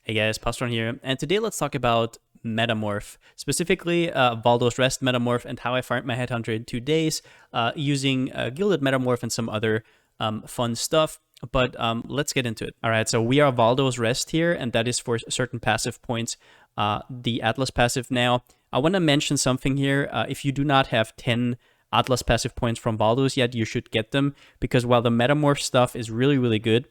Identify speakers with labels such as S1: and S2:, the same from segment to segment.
S1: Hey guys, Palsteron here, and today let's talk about Metamorph, specifically Valdo's Rest Metamorph and how I farmed my Headhunter in 2 days using Gilded Metamorph and some other fun stuff. But let's get into it. All right, so we are Valdo's Rest here, and that is for certain passive points. The Atlas passive now. I want to mention something here. If you do not have 10 Atlas passive points from Valdo's yet, you should get them, because while the Metamorph stuff is really, really good,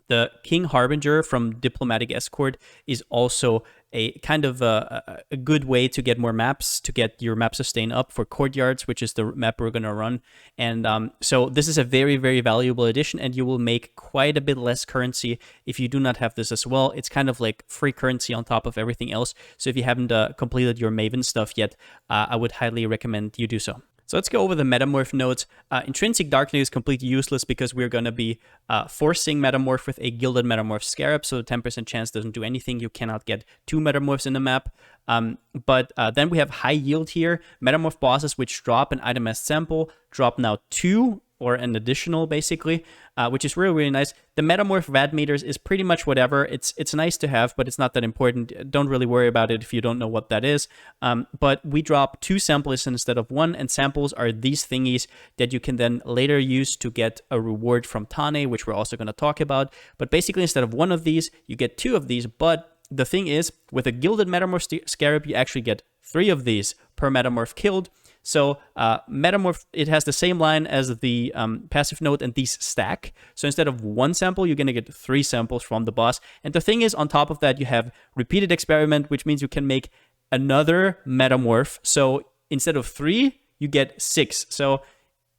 S1: the King Harbinger from Diplomatic Escort is also a kind of a good way to get more maps, to get your map sustain up for Courtyards, which is the map we're going to run. And so this is a very, very valuable addition, and you will make quite a bit less currency if you do not have this as well. It's kind of like free currency on top of everything else. So if you haven't completed your Maven stuff yet, I would highly recommend you do so. So let's go over the Metamorph nodes. Intrinsic Darkening is completely useless because we're going to be forcing Metamorph with a Gilded Metamorph Scarab, so the 10% chance doesn't do anything. You cannot get 2 Metamorphs in the map. But then we have High Yield here. Metamorph bosses which drop an itemized sample drop now 2, or an additional, basically, which is really, really nice. The Metamorph Rad meters is pretty much whatever. It's nice to have, but it's not that important. Don't really worry about it if you don't know what that is. But we drop 2 samples instead of 1, and samples are these thingies that you can then later use to get a reward from Tane, which we're also going to talk about. But basically, instead of 1 of these, you get 2 of these. But the thing is, with a Gilded Metamorph Scarab, you actually get 3 of these per Metamorph killed. So Metamorph, it has the same line as the passive node, and these stack. So instead of 1 sample, you're going to get 3 samples from the boss. And the thing is, on top of that, you have Repeated Experiment, which means you can make another Metamorph. So instead of 3, you get 6. So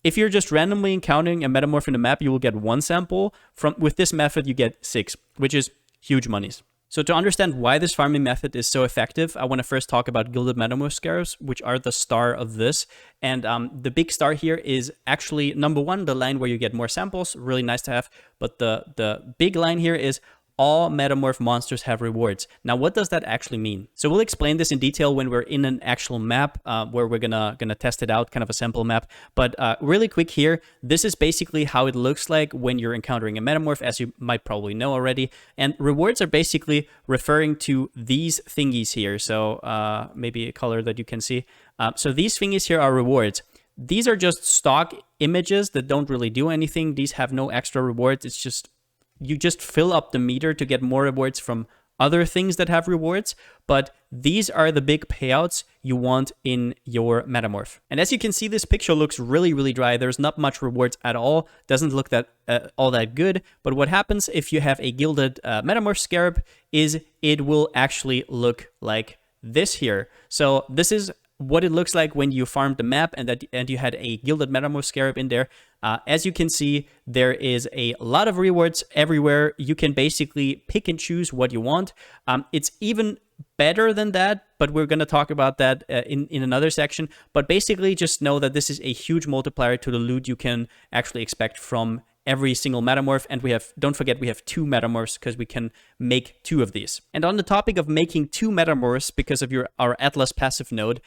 S1: if you're just randomly encountering a Metamorph in the map, you will get 1 sample. With this method, you get 6, which is huge monies. So to understand why this farming method is so effective, I want to first talk about Gilded Metamorph Scarabs, which are the star of this. And the big star here is actually, number 1, the line where you get more samples, really nice to have. But the big line here is all Metamorph monsters have rewards. Now, what does that actually mean? So we'll explain this in detail when we're in an actual map where we're gonna test it out, kind of a sample map. But really quick here, this is basically how it looks like when you're encountering a Metamorph, as you might probably know already. And rewards are basically referring to these thingies here. So maybe a color that you can see. So these thingies here are rewards. These are just stock images that don't really do anything. These have no extra rewards. It's just, you just fill up the meter to get more rewards from other things that have rewards, but these are the big payouts you want in your Metamorph. And as you can see, this picture looks really, really dry. There's not much rewards at all. Doesn't look that all that good. But what happens if you have a Gilded Metamorph Scarab is it will actually look like this here. So this is what it looks like when you farmed the map and you had a Gilded Metamorph Scarab in there. As you can see, there is a lot of rewards everywhere. You can basically pick and choose what you want. It's even better than that, but we're going to talk about that in another section. But basically, just know that this is a huge multiplier to the loot you can actually expect from every single Metamorph. And don't forget, we have 2 Metamorphs because we can make 2 of these. And on the topic of making 2 Metamorphs because of our Atlas passive node,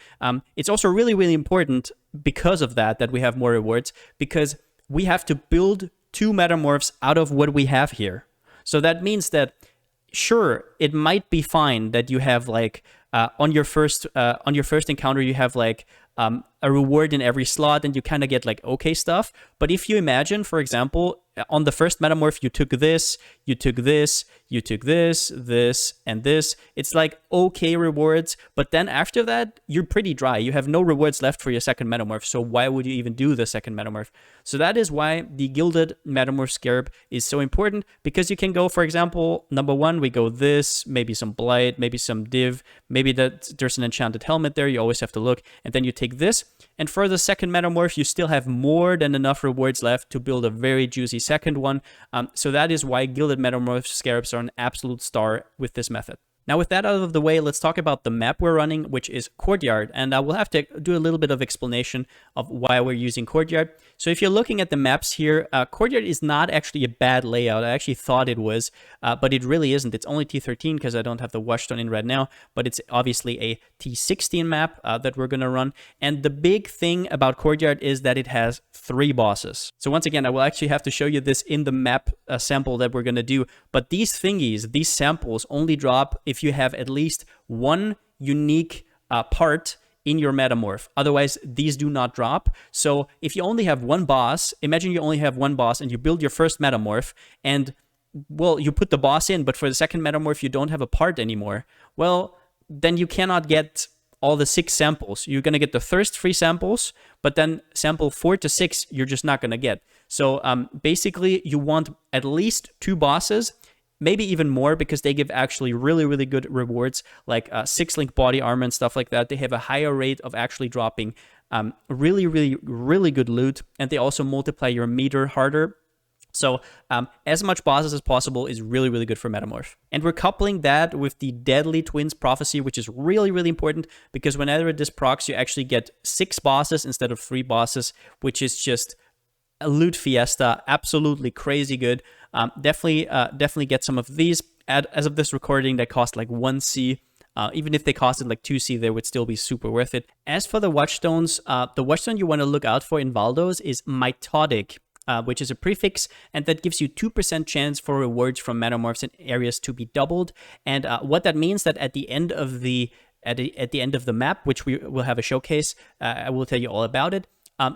S1: it's also really, really important because of that we have more rewards, because we have to build 2 Metamorphs out of what we have here. So that means that, sure, it might be fine that you have like on your first encounter, you have like a reward in every slot, and you kind of get like okay stuff. But if you imagine, for example, on the first Metamorph, you took this, you took this, you took this, this, and this. It's like okay rewards, but then after that, you're pretty dry. You have no rewards left for your second Metamorph, so why would you even do the second Metamorph? So that is why the Gilded Metamorph Scarab is so important, because you can go, for example, number 1, we go this, maybe some Blight, maybe some Div, maybe there's an enchanted helmet there, you always have to look, and then you take this, and for the second Metamorph, you still have more than enough rewards left to build a very juicy second one. So that is why Gilded Metamorph Scarabs are an absolute star with this method. Now, with that out of the way, let's talk about the map we're running, which is Courtyard. And we'll have to do a little bit of explanation of why we're using Courtyard. So if you're looking at the maps here, Courtyard is not actually a bad layout. I actually thought it was, but it really isn't. It's only T13 because I don't have the Watchstone in right now, but it's obviously a T16 map that we're going to run. And the big thing about Courtyard is that it has 3 bosses. So once again, I will actually have to show you this in the map sample that we're going to do. But these thingies, these samples only drop if you have at least one unique part in your Metamorph. Otherwise, these do not drop. So if you only have one boss, imagine you only have one boss and you build your first Metamorph and, well, you put the boss in, but for the second Metamorph, you don't have a part anymore. Well, then you cannot get all the 6 samples. You're going to get the first 3 samples, but then sample 4 to 6, you're just not going to get. So basically, you want at least 2 bosses, maybe even more, because they give actually really, really good rewards, like 6-link body armor and stuff like that. They have a higher rate of actually dropping really, really, really good loot, and they also multiply your meter harder. So as much bosses as possible is really, really good for Metamorph. And we're coupling that with the Deadly Twins Prophecy, which is really, really important, because whenever this procs, you actually get 6 bosses instead of 3 bosses, which is just a loot fiesta, absolutely crazy good. Definitely get some of these. As of this recording, they cost like 1C. Even if they costed like 2C, they would still be super worth it. As for the Watchstones, the Watchstone you want to look out for in Valdo's is Mitotic, which is a prefix, and that gives you 2% chance for rewards from Metamorphs in areas to be doubled. And what that means that at the end of the end of the map, which we will have a showcase, I will tell you all about it.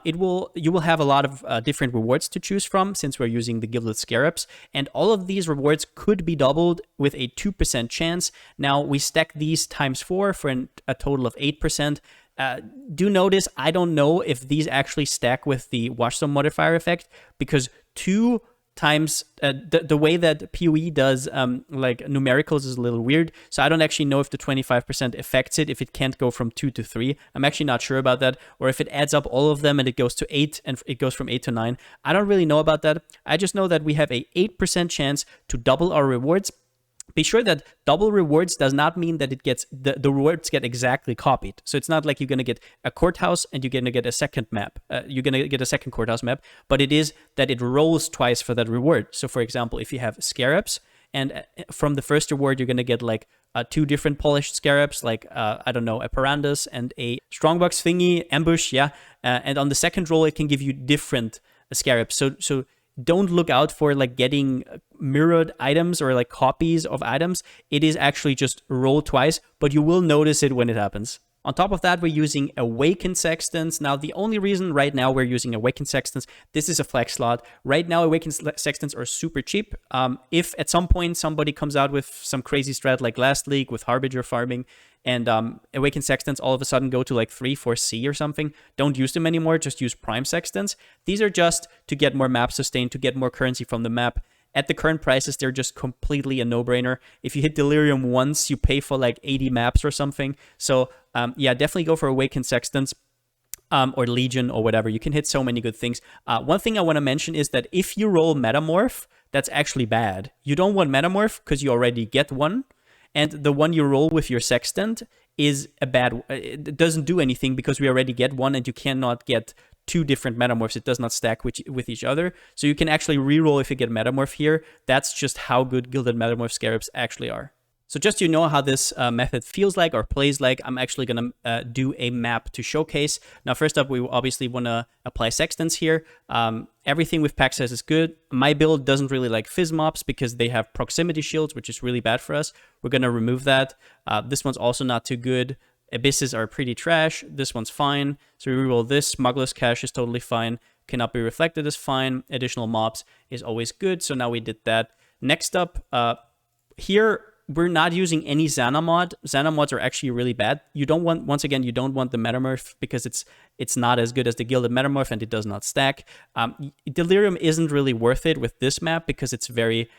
S1: You will have a lot of different rewards to choose from, since we're using the Gilded Scarabs, and all of these rewards could be doubled with a 2% chance. Now we stack these times 4 for a total of 8%. Do notice I don't know if these actually stack with the Watchstone modifier effect, because 2 times the way that PoE does like numericals is a little weird, so I don't actually know if the 25% affects it if it can't go from 2 to 3. I'm actually not sure about that, or if it adds up all of them and it goes to 8 and it goes from 8 to 9. I don't really know about that. I just know that we have a 8% chance to double our rewards. Be sure that double rewards does not mean that it gets the rewards get exactly copied. So it's not like you're going to get a courthouse and you're going to get a second map. You're going to get a second courthouse map, but it is that it rolls twice for that reward. So for example, if you have Scarabs, and from the first reward, you're going to get like 2 different polished Scarabs, like, I don't know, a Parandus and a Strongbox thingy, ambush, yeah. And on the second roll, it can give you different Scarabs. So don't look out for like getting mirrored items or like copies of items. It is actually just roll twice, but you will notice it when it happens. On top of that, we're using Awakened Sextants. Now, the only reason right now we're using Awakened Sextants, this is a flex slot. Right now, Awakened Sextants are super cheap. If at some point somebody comes out with some crazy strat like last league with Harbinger farming, and Awakened Sextants all of a sudden go to like 3, 4C or something, don't use them anymore, just use Prime Sextants. These are just to get more map sustain, to get more currency from the map. At the current prices, they're just completely a no-brainer. If you hit Delirium once, you pay for like 80 maps or something. So yeah, definitely go for Awakened Sextants or Legion or whatever. You can hit so many good things. One thing I want to mention is that if you roll Metamorph, that's actually bad. You don't want Metamorph because you already get one. And the one you roll with your Sextant is a bad... It doesn't do anything because we already get one, and you cannot get 2 different Metamorphs. It does not stack with each other. So you can actually reroll if you get Metamorph here. That's just how good Gilded Metamorph Scarabs actually are. So just so you know how this method feels like or plays like, I'm actually going to do a map to showcase. Now, first up, we obviously want to apply Sextants here. Everything with pack size is good. My build doesn't really like Fizz mobs because they have proximity shields, which is really bad for us. We're going to remove that. This one's also not too good. Abysses are pretty trash. This one's fine. So we reroll this. Smuggler's Cache is totally fine. Cannot be reflected is fine. Additional mobs is always good. So now we did that. Next up, here we're not using any Xana mod. Xana mods are actually really bad. You don't want, once again, you don't want the Metamorph because it's not as good as the Gilded Metamorph and it does not stack. Delirium isn't really worth it with this map because it's very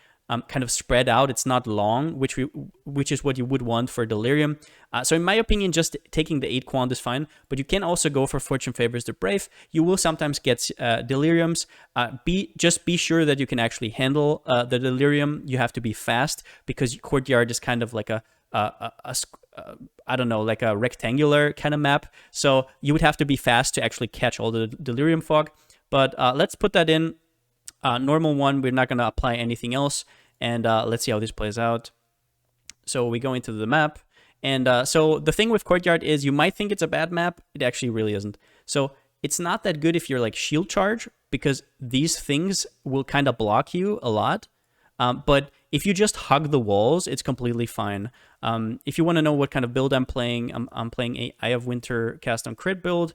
S1: kind of spread out. It's not long, which is what you would want for Delirium. So in my opinion, just taking the 8 quant is fine, but you can also go for Fortune Favors the Brave. You will sometimes get Deliriums. Just be sure that you can actually handle the Delirium. You have to be fast because Courtyard is kind of like a I don't know, like a rectangular kind of map. So you would have to be fast to actually catch all the delirium fog. But let's put that in normal one. We're not going to apply anything else. And let's see how this plays out. So we go into the map. And so the thing with Courtyard is you might think it's a bad map. It actually really isn't. So it's not that good if you're like shield charge, because these things will kind of block you a lot. But if you just hug the walls, it's completely fine. If you want to know what kind of build I'm playing, I'm playing a Eye of Winter cast on crit build,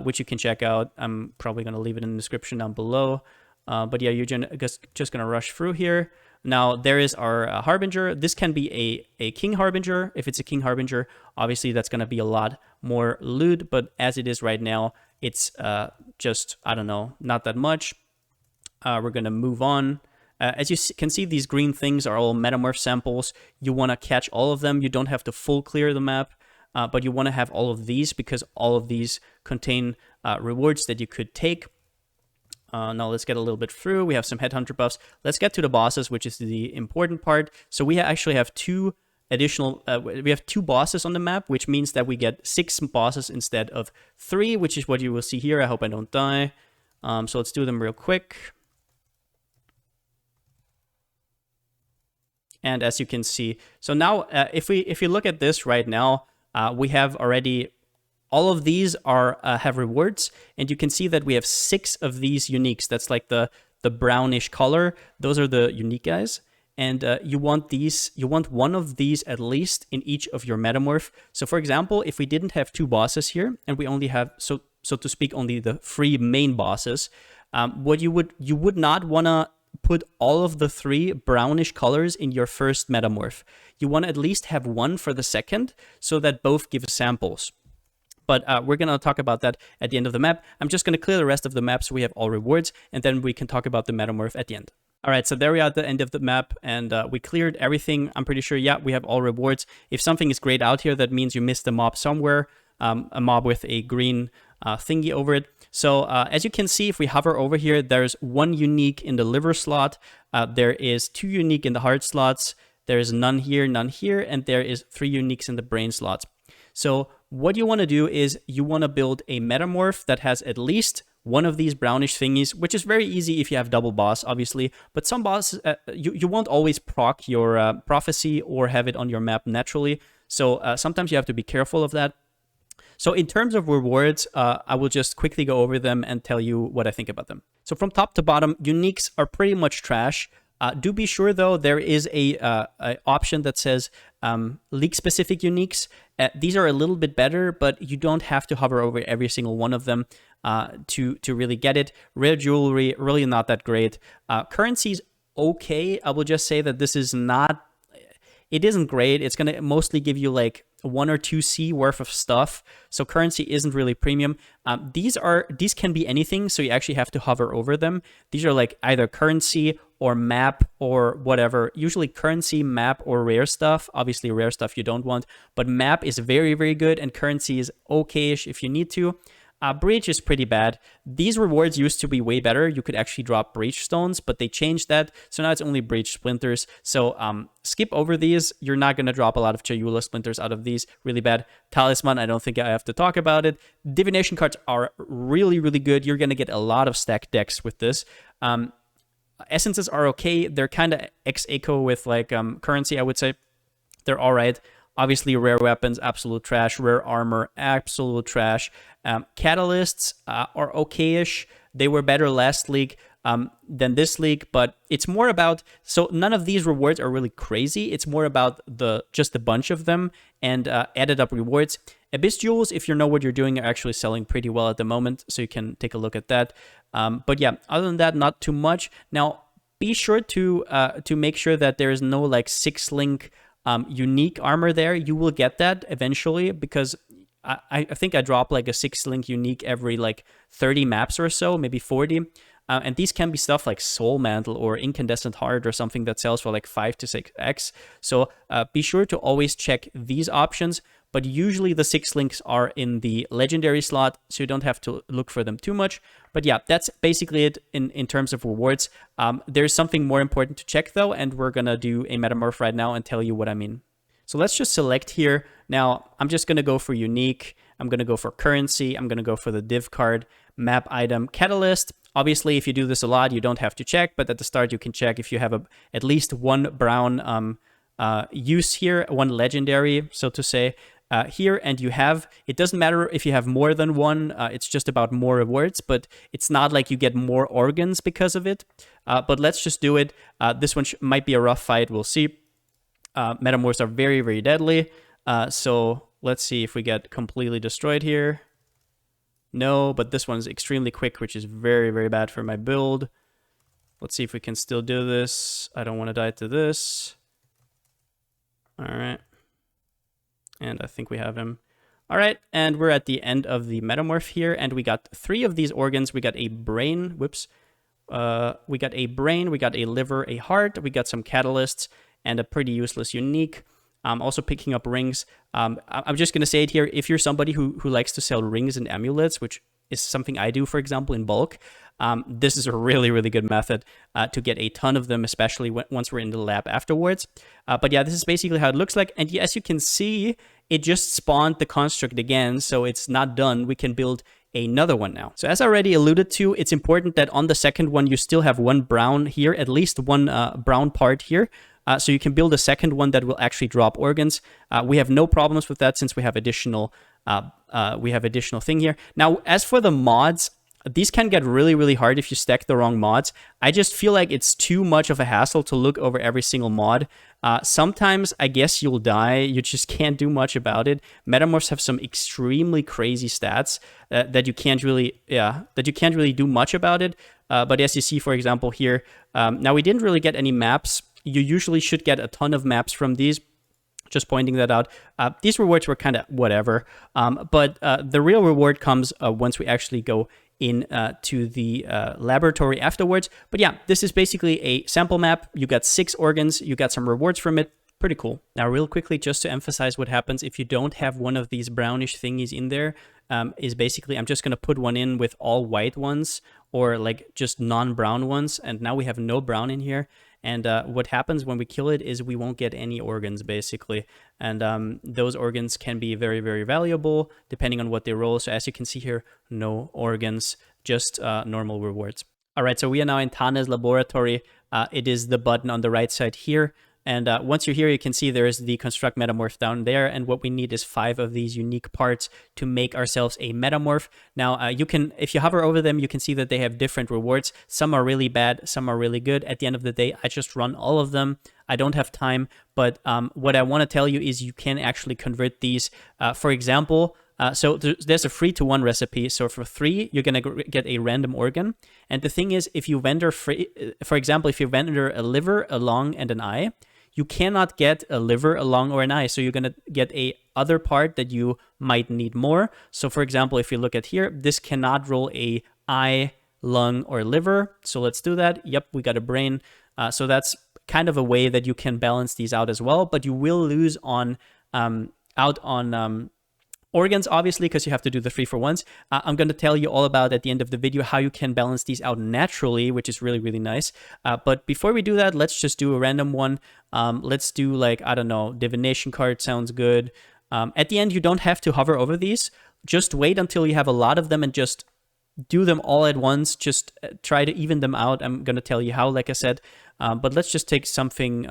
S1: which you can check out. I'm probably going to leave it in the description down below. But yeah, you're just going to rush through here. Now, there is our Harbinger. This can be a King Harbinger. If it's a King Harbinger, obviously that's going to be a lot more loot. But as it is right now, it's just, I don't know, not that much. We're going to move on. As you can see, these green things are all Metamorph samples. You want to catch all of them. You don't have to full clear the map, but you want to have all of these because all of these contain rewards that you could take. Now let's get a little bit through. We have some Headhunter buffs. Let's get to the bosses, which is the important part. So we actually have two additional, we have 2 bosses on the map, which means that we get 6 bosses instead of 3, which is what you will see here. I hope I don't die. So let's do them real quick. And as you can see, so now if you look at this right now, we have already all of these are have rewards, and you can see that we have 6 of these uniques. That's like the brownish color. Those are the unique guys, and you want these. You want one of these at least in each of your Metamorph. So for example, if we didn't have 2 bosses here, and we only have so to speak only the 3 main bosses, what you would not wanna put all of the 3 brownish colors in your first Metamorph. You want to at least have one for the second so that both give samples. But we're going to talk about that at the end of the map. I'm just going to clear the rest of the map so we have all rewards, and then we can talk about the Metamorph at the end. All right, so there we are at the end of the map, and we cleared everything. I'm pretty sure, yeah, we have all rewards. If something is grayed out here, that means you missed a mob somewhere, a mob with a green thingy over it. So as you can see, if we hover over here, there's 1 unique in the liver slot. There is 2 unique in the heart slots. There is none here, and there is 3 uniques in the brain slots. So what you want to do is you want to build a Metamorph that has at least one of these brownish thingies, which is very easy if you have double boss, obviously. But some bosses, you won't always proc your prophecy or have it on your map naturally. So sometimes you have to be careful of that. So in terms of rewards, I will just quickly go over them and tell you what I think about them. So from top to bottom, uniques are pretty much trash. Do be sure, though, there is a option that says league-specific uniques. These are a little bit better, but you don't have to hover over every single one of them to really get it. Rare jewelry, really not that great. Currency's okay. I will just say that this is not... It isn't great. It's going to mostly give you like 1 or 2 C worth of stuff. So currency isn't really premium. These can be anything, so you actually have to hover over them. These are like either currency or map or whatever. Usually currency, map, or rare stuff. Obviously rare stuff you don't want, but map is very, very good, and currency is okay-ish if you need to. Breach is pretty bad. These rewards used to be way better. You could actually drop breach stones, but they changed that. So now it's only breach splinters. So skip over these. You're not going to drop a lot of Chayula splinters out of these. Really bad. Talisman, I don't think I have to talk about it. Divination cards are really, really good. You're going to get a lot of stacked decks with this. Essences are okay. They're kind of ex-echo with like currency, I would say. They're all right. Obviously, rare weapons, absolute trash. Rare armor, absolute trash. Catalysts are okay-ish. They were better last league than this league, but it's more about... So none of these rewards are really crazy. It's more about just a bunch of them and added up rewards. Abyss Jewels, if you know what you're doing, are actually selling pretty well at the moment, so you can take a look at that. But yeah, other than that, not too much. Now, be sure to make sure that there is no like 6-link... unique armor there. You will get that eventually, because I think I drop like a 6-link unique every like 30 maps or so, maybe 40. And these can be stuff like Soul Mantle or Incandescent Heart or something that sells for like 5 to 6x. So be sure to always check these options. But usually the 6 links are in the legendary slot, so you don't have to look for them too much. But yeah, that's basically it in terms of rewards. There's something more important to check though, and we're gonna do a Metamorph right now and tell you what I mean. So let's just select here. Now, I'm just going to go for unique. I'm going to go for currency. I'm going to go for the div card, map item, catalyst. Obviously, if you do this a lot, you don't have to check, but at the start, you can check if you have at least one brown use here, one legendary, so to say, here. And you have, it doesn't matter if you have more than one, it's just about more rewards, but it's not like you get more organs because of it. But let's just do it. This one might be a rough fight. We'll see. Metamorphs are very, very deadly. So let's see if we get completely destroyed here. No, but this one's extremely quick, which is very, very bad for my build. Let's see if we can still do this. I don't want to die to this. All right. And I think we have him. All right, and we're at the end of the Metamorph here, and we got 3 of these organs. We got a brain, whoops. We got a brain, we got a liver, a heart, we got some catalysts, and a pretty useless unique. Also picking up rings. I'm just going to say it here. If you're somebody who likes to sell rings and amulets, which is something I do, for example, in bulk, this is a really, really good method to get a ton of them, especially once we're in the lab afterwards. But yeah, this is basically how it looks like. And as you can see, it just spawned the construct again, so it's not done. We can build another one now. So as I already alluded to, it's important that on the second one, you still have one brown here, at least one brown part here. So you can build a second one that will actually drop organs. We have no problems with that since we have additional thing here. Now, as for the mods, these can get really, really hard if you stack the wrong mods. I just feel like it's too much of a hassle to look over every single mod. Sometimes I guess you'll die. You just can't do much about it. Metamorphs have some extremely crazy stats that you can't really do much about it. But as you see, for example, here, now we didn't really get any maps. You usually should get a ton of maps from these. Just pointing that out. These rewards were kind of whatever. But the real reward comes once we actually go in to the laboratory afterwards. But yeah, this is basically a sample map. You got 6 organs. You got some rewards from it. Pretty cool. Now, real quickly, just to emphasize what happens if you don't have one of these brownish thingies in there, is basically I'm just going to put one in with all white ones or like just non-brown ones. And now we have no brown in here. And what happens when we kill it is we won't get any organs, basically. And those organs can be very, very valuable, depending on what they roll. So as you can see here, no organs, just normal rewards. All right, so we are now in Tane's laboratory. It is the button on the right side here. And once you're here, you can see there's the construct metamorph down there. And what we need is 5 of these unique parts to make ourselves a metamorph. Now, you can, if you hover over them, you can see that they have different rewards. Some are really bad, some are really good. At the end of the day, I just run all of them. I don't have time, but what I want to tell you is you can actually convert these. For example, so there's a 3-to-1 recipe. So for 3, you're going to get a random organ. And the thing is, if you vendor for example, if you vendor a liver, a lung, and an eye, you cannot get a liver, a lung, or an eye. So you're going to get a other part that you might need more. So for example, if you look at here, this cannot roll a eye, lung, or liver. So let's do that. Yep, we got a brain. So that's kind of a way that you can balance these out as well. But you will lose on organs, obviously, because you have to do the 3-for-1s. I'm going to tell you all about at the end of the video how you can balance these out naturally, which is really, really nice. But before we do that, let's just do a random one. Let's do like, I don't know, divination card sounds good. At the end, you don't have to hover over these. Just wait until you have a lot of them and just do them all at once. Just try to even them out. I'm going to tell you how, like I said. But let's just take something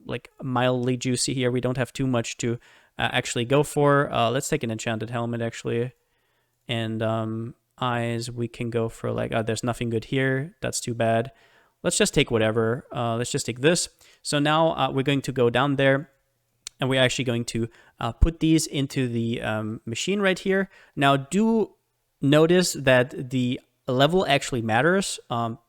S1: like mildly juicy here. We don't have too much to actually go for. Let's take an enchanted helmet, actually. And eyes, we can go for like, there's nothing good here. That's too bad. Let's just take whatever. Let's just take this. So now we're going to go down there, and we're actually going to put these into the machine right here. Now, do notice that the level actually matters,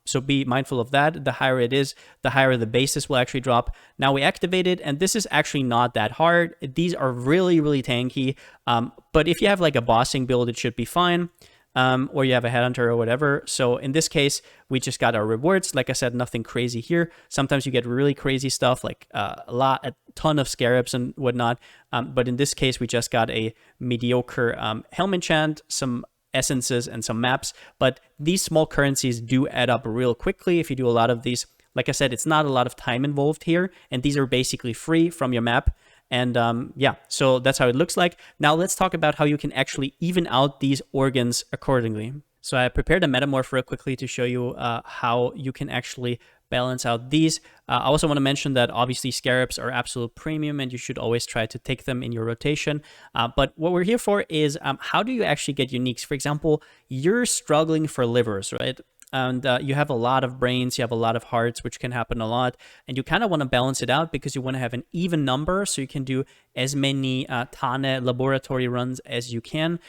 S1: so be mindful of that. The higher it is, the higher the basis will actually drop. Now we activate it, and this is actually not that hard. These are really, really tanky, but if you have like a bossing build, it should be fine, or you have a Headhunter or whatever. So in this case, we just got our rewards. Like I said, nothing crazy here. Sometimes you get really crazy stuff, like a ton of Scarabs and whatnot, but in this case, we just got a mediocre helm enchant, some essences, and some maps. But these small currencies do add up real quickly if you do a lot of these. Like I said, it's not a lot of time involved here, and these are basically free from your map. And yeah, so that's how it looks like. Now let's talk about how you can actually even out these organs accordingly. So I prepared a Metamorph real quickly to show you how you can actually balance out these. I also want to mention that obviously Scarabs are absolute premium and you should always try to take them in your rotation. But what we're here for is how do you actually get uniques? For example, you're struggling for livers, right? And you have a lot of brains, you have a lot of hearts, which can happen a lot. And you kind of want to balance it out because you want to have an even number so you can do as many Tane laboratory runs as you can.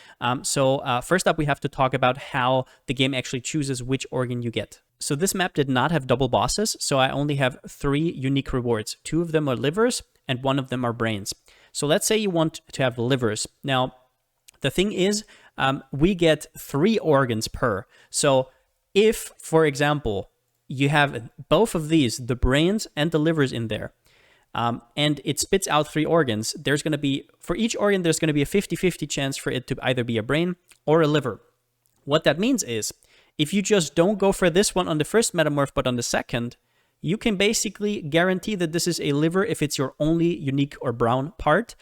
S1: So first up, we have to talk about how the game actually chooses which organ you get. So this map did not have double bosses, so I only have 3 unique rewards. 2 of them are livers and 1 of them are brains. So let's say you want to have livers. Now, the thing is, we get 3 organs per. So if, for example, you have both of these, the brains and the livers in there, and it spits out 3 organs, there's going to be, for each organ, there's going to be a 50-50 chance for it to either be a brain or a liver. What that means is, if you just don't go for this one on the first Metamorph, but on the second, you can basically guarantee that this is a liver if it's your only unique or brown part,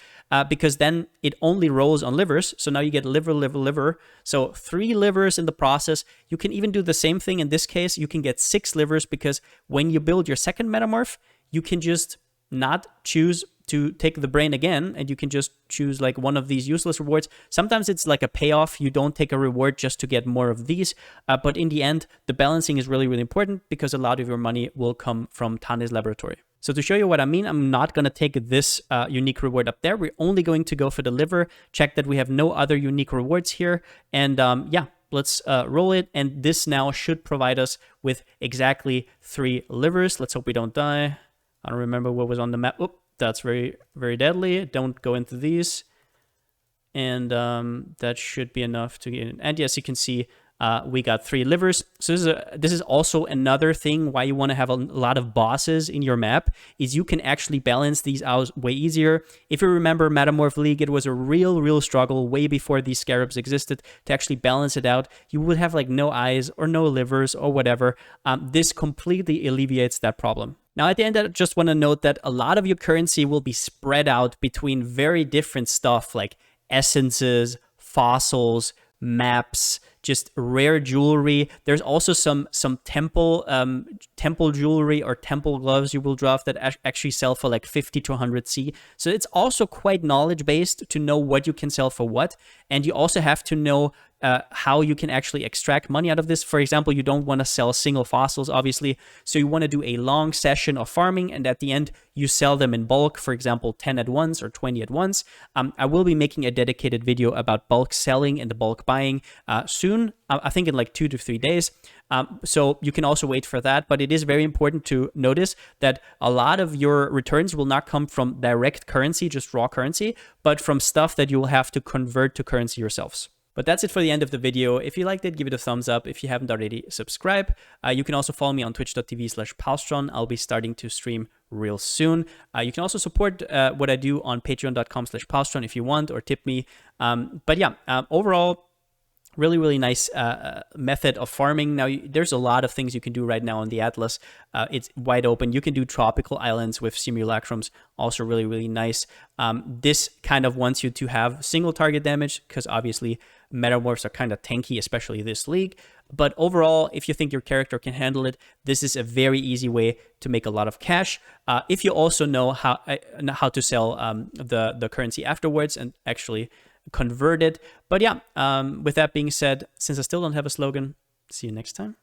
S1: because then it only rolls on livers. So now you get liver, liver, liver. So 3 livers in the process. You can even do the same thing in this case. You can get 6 livers because when you build your second Metamorph, you can just not choose to take the brain again, and you can just choose like one of these useless rewards. Sometimes it's like a payoff. You don't take a reward just to get more of these. But in the end, the balancing is really, really important because a lot of your money will come from Tane's laboratory. So to show you what I mean, I'm not going to take this unique reward up there. We're only going to go for the liver. Check that we have no other unique rewards here. And yeah, let's roll it. And this now should provide us with exactly 3 livers. Let's hope we don't die. I don't remember what was on the map. Oop, that's very, very deadly. Don't go into these. And that should be enough to get in. And yes, you can see we got 3 livers. So this is also another thing why you want to have a lot of bosses in your map, is you can actually balance these out way easier. If you remember Metamorph League, it was a real struggle way before these Scarabs existed to actually balance it out. You would have like no eyes or no livers or whatever. This completely alleviates that problem. Now, at the end, I just want to note that a lot of your currency will be spread out between very different stuff like essences, fossils, maps, just rare jewelry. There's also some temple jewelry or temple gloves you will draft that actually sell for like 50 to 100 C. So it's also quite knowledge based to know what you can sell for what. And you also have to know how you can actually extract money out of this. For example, you don't want to sell single fossils, obviously. So you want to do a long session of farming, and at the end, you sell them in bulk, for example, 10 at once or 20 at once. I will be making a dedicated video about bulk selling and the bulk buying soon, I think in like 2 to 3 days. So you can also wait for that, but it is very important to notice that a lot of your returns will not come from direct currency, just raw currency, but from stuff that you will have to convert to currency yourselves. But that's it for the end of the video. If you liked it, give it a thumbs up. If you haven't already, subscribe. You can also follow me on twitch.tv/Palsteron. I'll be starting to stream real soon. You can also support what I do on patreon.com/Palsteron if you want, or tip me. But yeah, overall, really nice method of farming. Now, there's a lot of things you can do right now on the Atlas. It's wide open. You can do tropical islands with simulacrums, also really nice. This kind of wants you to have single target damage because obviously Metamorphs are kind of tanky, especially this league. But overall, if you think your character can handle it, this is a very easy way to make a lot of cash. If you also know how to sell the currency afterwards and actually convert it. But yeah, with that being said, since I still don't have a slogan, see you next time.